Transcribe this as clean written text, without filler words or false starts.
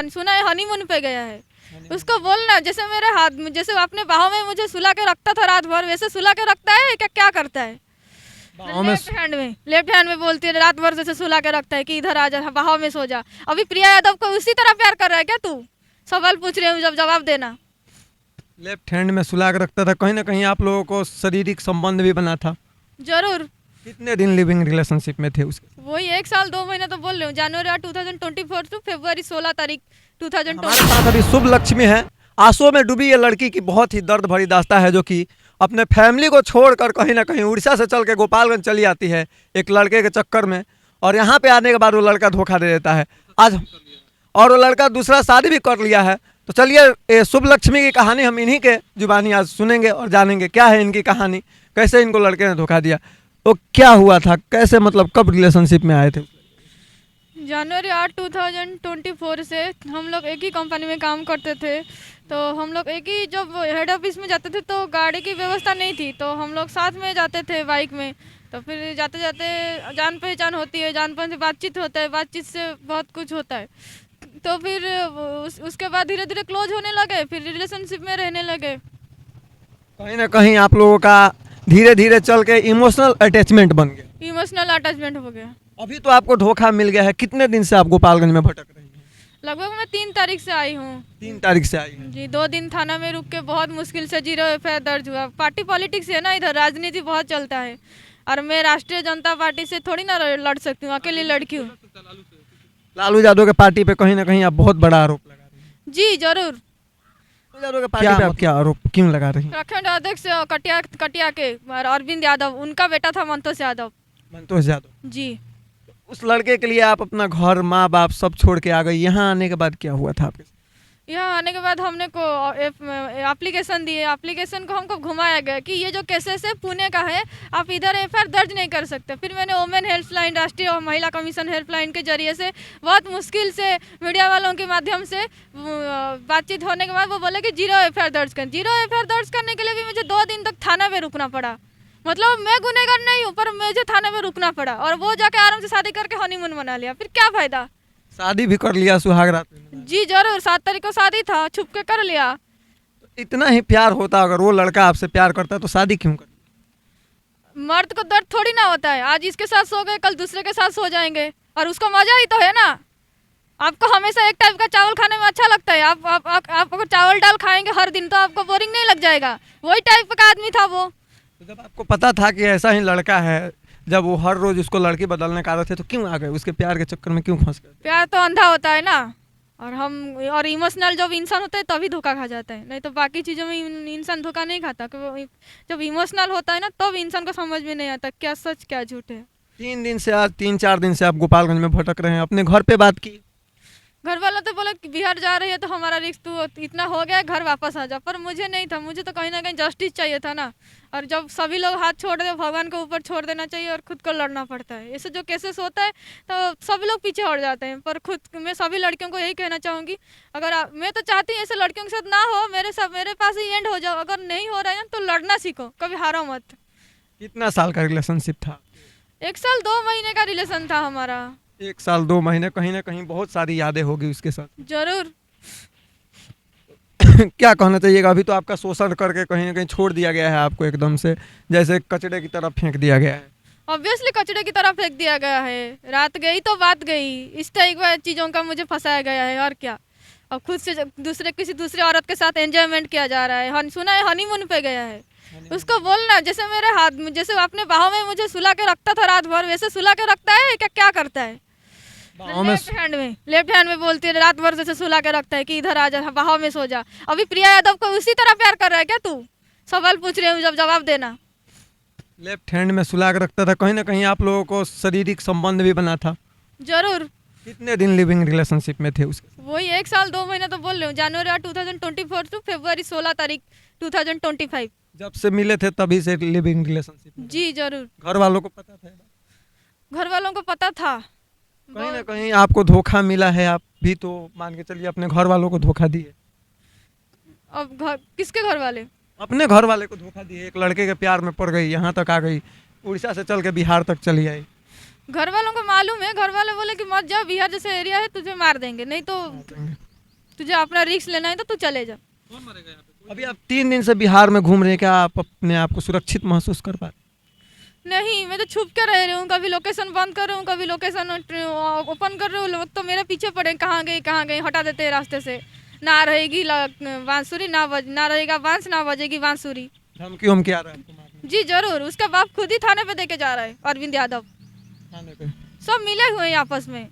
सुना है हनीमून पे गया है। उसको बोलना जैसे मेरे हाथ में, जैसे अपने बाहों में मुझे सुला के रखता था रात भर, वैसे सुला के रखता है क्या? क्या करता है? लेफ्ट हैंड में बोलती है रात भर जैसे सुला के रखता है कि इधर आ जा, बाहों में सो जा। अभी प्रिया यादव को उसी तरह प्यार कर रहा है क्या तू? सवाल पूछ रही हूँ, जब जवाब देना। लेफ्ट हैंड में सुला के रखता था, कहीं ना कहीं आप लोगों को शारीरिक संबंध भी बना था। जरूर। कितने दिन लिविंग रिलेशनशिप में थे उसके? वही 1 साल 2 महीने तो बोल रही हूँ, जनवरी 2024 टू फरवरी 16 तारीख हमारे 2024। पास अभी शुभ लक्ष्मी है। आंसुओं में डूबी ये लड़की की बहुत ही दर्द भरी दास्तां है, जो कि अपने फैमिली को छोड़कर कहीं ना कहीं उड़ीसा से चल के गोपालगंज चली आती है एक लड़के के चक्कर में, और यहाँ पे आने के बाद वो लड़का धोखा दे देता है आज, और वो लड़का दूसरा शादी भी कर लिया है। तो चलिए ये शुभ लक्ष्मी की कहानी हम इन्हीं के जुबानी आज सुनेंगे और जानेंगे क्या है इनकी कहानी, कैसे इनको लड़के ने धोखा दिया, तो क्या हुआ था, कैसे मतलब कब रिलेशनशिप में आए थे। जनवरी 8 2024 से हम लोग एक ही कंपनी में काम करते थे। तो हम लोग एक ही जब हेड ऑफिस में जाते थे तो गाड़ी की व्यवस्था नहीं थी, तो हम लोग साथ में जाते थे बाइक में। तो फिर जाते जाते जान पहचान होती है, जान पहचान से बातचीत होता है, बातचीत से बहुत कुछ होता है। तो फिर उसके बाद धीरे धीरे क्लोज होने लगे, फिर रिलेशनशिप में रहने लगे। कहीं ना कहीं आप लोगों का धीरे धीरे चल के इमोशनल अटैचमेंट बन गया। इमोशनल अटैचमेंट हो गया। अभी तो आपको धोखा मिल गया है। कितने दिन से आप गोपालगंज में भटक रही हैं? लगभग मैं 3 तारीख से आई हूँ। 3 तारीख से आई हैं। जी, 2 दिन थाना में रुक के बहुत मुश्किल से 0 एफआईआर दर्ज हुआ। पार्टी पॉलिटिक्स है ना, इधर राजनीति बहुत चलता है, और मैं राष्ट्रीय जनता पार्टी से थोड़ी ना लड़ सकती हूँ, अकेली लड़की हूँ। लालू यादव के पार्टी पे कहीं ना कहीं आप बहुत बड़ा आरोप लगा रही हैं। जी जरूर। लालू यादव के पार्टी पे आप क्या आरोप क्यों लगा रही हैं? प्रखंड अध्यक्ष कटिया के अरविंद यादव, उनका बेटा था मंतोष यादव। मंतोष यादव। जी। उस लड़के के लिए आप अपना घर, माँ बाप सब छोड़ के आ गई। यहाँ आने के बाद क्या हुआ था आपके साथ? यहाँ आने के बाद हमने को एप्लीकेशन दिए। एप्लीकेशन को हमको घुमाया गया कि ये जो केसेस है पुणे का है, आप इधर एफआईआर दर्ज नहीं कर सकते। फिर मैंने वुमेन हेल्पलाइन, राष्ट्रीय महिला कमीशन हेल्पलाइन के जरिए से बहुत मुश्किल से मीडिया वालों के माध्यम से बातचीत होने के बाद वो बोले कि 0 एफआईआर दर्ज करें। 0 एफआईआर दर्ज करने के लिए भी मुझे 2 दिन तक थाना में रुकना पड़ा। मतलब मैं गुनहगार नहीं हूँ, पर मुझे थाने में रुकना पड़ा, और वो जाके आराम से शादी करके हनीमून मना लिया। फिर क्या फायदा? शादी भी कर लिया सुहाग रात में? जी जरूर, 7 तारीख को शादी था, छुप के कर लिया। इतना ही प्यार होता, अगर वो लड़का आपसे प्यार करता तो शादी क्यों कर? मर्द को दर्द थोड़ी ना होता है, आज इसके साथ सो गए कल दूसरे के साथ सो जाएंगे, और उसको मजा ही तो है ना। आपको हमेशा एक टाइप का चावल खाने में अच्छा लगता है, आप अगर चावल दाल खाएंगे हर दिन तो आपको बोरिंग नहीं लग जाएगा? वही टाइप का आदमी था वो। तो जब आपको पता था कि ऐसा ही लड़का है, जब वो हर रोज उसको लड़की बदलने का आदत है, तो क्यों आ गए? उसके प्यार के चक्कर में क्यों फंस गए? प्यार तो अंधा होता है ना, और इमोशनल जब इंसान होता है तभी धोखा खा जाता है, नहीं तो बाकी चीज़ों में इंसान धोखा नहीं खाता। जब इमोशनल होता है ना तब इंसान को समझ में नहीं आता क्या सच क्या झूठ है। 3-4 दिन से आप गोपालगंज में भटक रहे हैं। अपने घर पे बात की? घर वालों तो बोले कि बिहार जा रही है तो हमारा रिस्क तो इतना हो गया, घर वापस आ जा। पर मुझे नहीं था, मुझे तो कहीं ना कहीं जस्टिस चाहिए था ना। और जब सभी लोग हाथ छोड़ दे, भगवान के ऊपर छोड़ देना चाहिए और खुद को लड़ना पड़ता है। ऐसे जो केसेस होता है तो सभी लोग पीछे हट जाते हैं, पर मैं सभी लड़कियों को यही कहना चाहूँगी, अगर मैं तो चाहती हूँ ऐसे लड़कियों के साथ ना हो, मेरे पास ही एंड हो जाओ। अगर नहीं हो रहा है तो लड़ना सीखो, कभी हारो मत। कितना साल का रिलेशनशिप था? 1 साल 2 महीने का रिलेशन था हमारा। 1 साल 2 महीने, कहीं ना कहीं बहुत सारी यादें होगी उसके साथ। जरूर। क्या कहना चाहिएगा? अभी तो आपका शोषण करके कहीं ना कहीं छोड़ दिया गया है आपको, एकदम से जैसे कचड़े की तरफ फेंक दिया गया है। ऑब्वियसली कचड़े की तरफ फेंक दिया गया है। रात गई तो बात गई, इस टाइप की चीज़ों का मुझे फंसाया गया है, और क्या। अब खुद से किसी दूसरी औरत के साथ एंजॉयमेंट किया जा रहा है। सुना है हनीमून पे गया है। उसको बोलना जैसे मेरे हाथ में, जैसे अपने बाहों में मुझे सुला के रखता था रात भर, वैसे सुला के रखता है क्या? क्या करता है? लेफ्ट हैंड में बोलती है रात भर जैसे सुला के रखता है कि इधर आ जा, बाहों में सो जा। अभी प्रिया यादव को उसी तरह प्यार कर रहा है क्या तू? सवाल पूछ रही हूँ, जब जवाब देना। लेफ्ट हैंड में सुला के रखता था, कहीं ना कहीं आप लोगों को शारीरिक संबंध भी बना था। जरूर। कितने दिन लिविंग रिलेशनशिप में थे उसके? वही 1 साल 2 महीने तो बोल रही हूँ, जनवरी 2024 टू फरवरी 16 तारीख 2025। जब से मिले थे तभी से लिविंग रिलेशनशिप में? जी जरूर। घर वालों को पता था? घर वालों को पता था। कहीं ना कहीं आपको धोखा मिला है, आप भी तो मान के चलिए अपने घर वालों को धोखा दिए। अब किसके घर वाले? अपने घर वाले को धोखा दिए। एक लड़के के प्यार में पड़ गई, यहाँ तक आ गई, उड़ीसा से चल के बिहार तक चली आई। घर वालों को मालूम है, घर वाले बोले कि मत जाओ, बिहार जैसे एरिया है तुझे मार देंगे, नहीं तो तुझे अपना रिस्क लेना है तो तू चले जा। अभी आप 3 दिन से बिहार में घूम रहे हैं, क्या आप अपने आप को सुरक्षित महसूस कर पा रहे हैं? नहीं, मैं तो छुप के रह रही हूँ, कभी लोकेशन बंद कर रही हूँ, कभी लोकेशन ओपन कर रही हूँ। लोग तो मेरे पीछे पड़े, कहाँ गई, हटा देते हैं रास्ते से। ना रहेगी बांसुरी, ना रहेगा बांस, ना बजेगी बांसुरी। धमकी उमकी आ रहा है आपको मारने जी जरूर, उसका बाप खुद ही थाने पे देके जा रहा है, अरविंद यादव। थाने पे? सब मिले हुए हैं आपस में।